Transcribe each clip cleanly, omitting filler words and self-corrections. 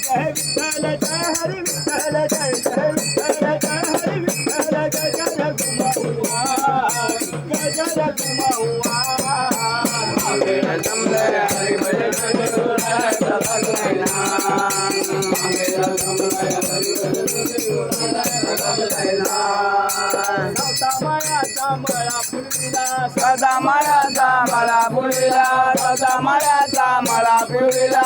जय विठ्ठल जय हरी विठ्ठल जय जय विठ्ठल जय हरी विठ्ठल जय जय घुमहुआ जय जय घुमहुआ मांगेला जमले हरी भजन मांगेला जमले हरी सदा मायाचा मला पुरविला सदा मायाचा मला पुरविला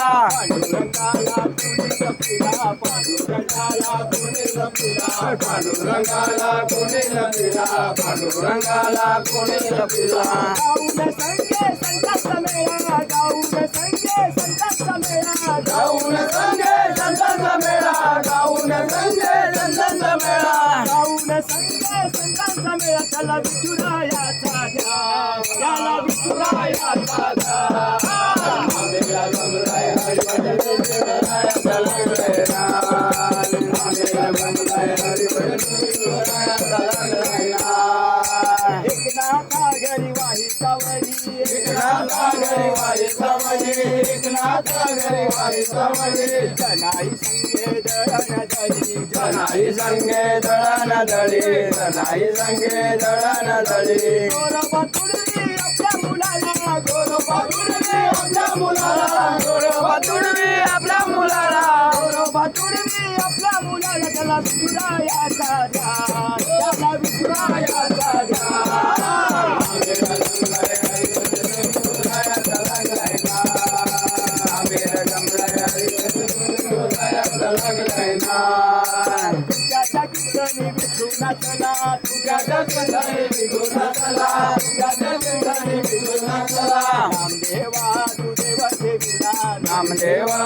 पांडुरंगाला कोणी लपिला पांडुरंगाला कोणी लपिला गाऊन संगे संताचा मेळा गाऊन संगे संताचा मेळा गाऊन संगे संतांचा मेळा गाऊन संगे संतांचा मेळा गाऊन संगे संताचा मेळा त्याला विठुरायाचा द्या त्याला विठुरायाचा द्या मांगेला जमले हरी भजन मांगेला जमले हरी एकनाथा घरी वाही सावली एकनाथा घरी वारी सावली एकनाथा घरी वारी सावली जनाई संगे दळण दळी जनाई संगे दळण दळी जनाई संगे दळण दळी गोरोबा तुडवी आपल्या मुलाला गोरोबा तुडवी आपल्या मुलाला गोरोबा तुडवी आपल्या मुलाला गोरोबा तुडवी आपल्या मुलाला त्याला विठुरायाचा द्या त्याला विठुरायाचा द्या मांगेला जमले हरी भजन लागलाय ना मांगेला जमले हरी भजन लागलाय ना तुझ्याच्या कीर्तनी विठू नाचला तुझ्या कीर्तनी विठू नाचला तुझ्या कीर्तनी विठू नाचला नामदेवा तू देव ठेविला नामदेवा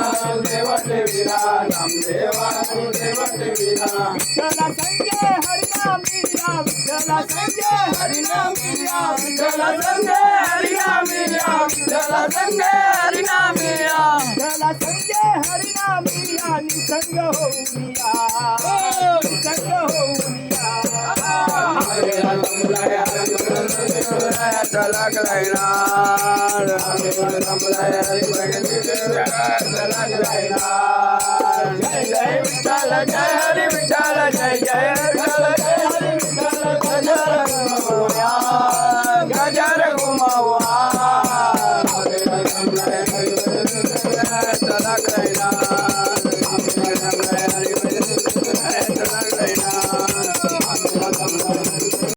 देव ठेविला नामदेवा देव ठेविला विठ्ठला संगे हरिनाम मीरा विठ्ठला संगे हरिनाम मीरा विठ्ठला संगे हरिनाम मीरा विठ्ठला संगे हरिनाम मीरा विठ्ठला संगे हरिनाम मीरा निसंग होऊनिया निसंग होऊनिया मांगेला जमले हरी भजन लागलाय ना मांगेला जमले हरी भजन लागलाय ना जय जय विठ्ठल जय हरी विठ्ठल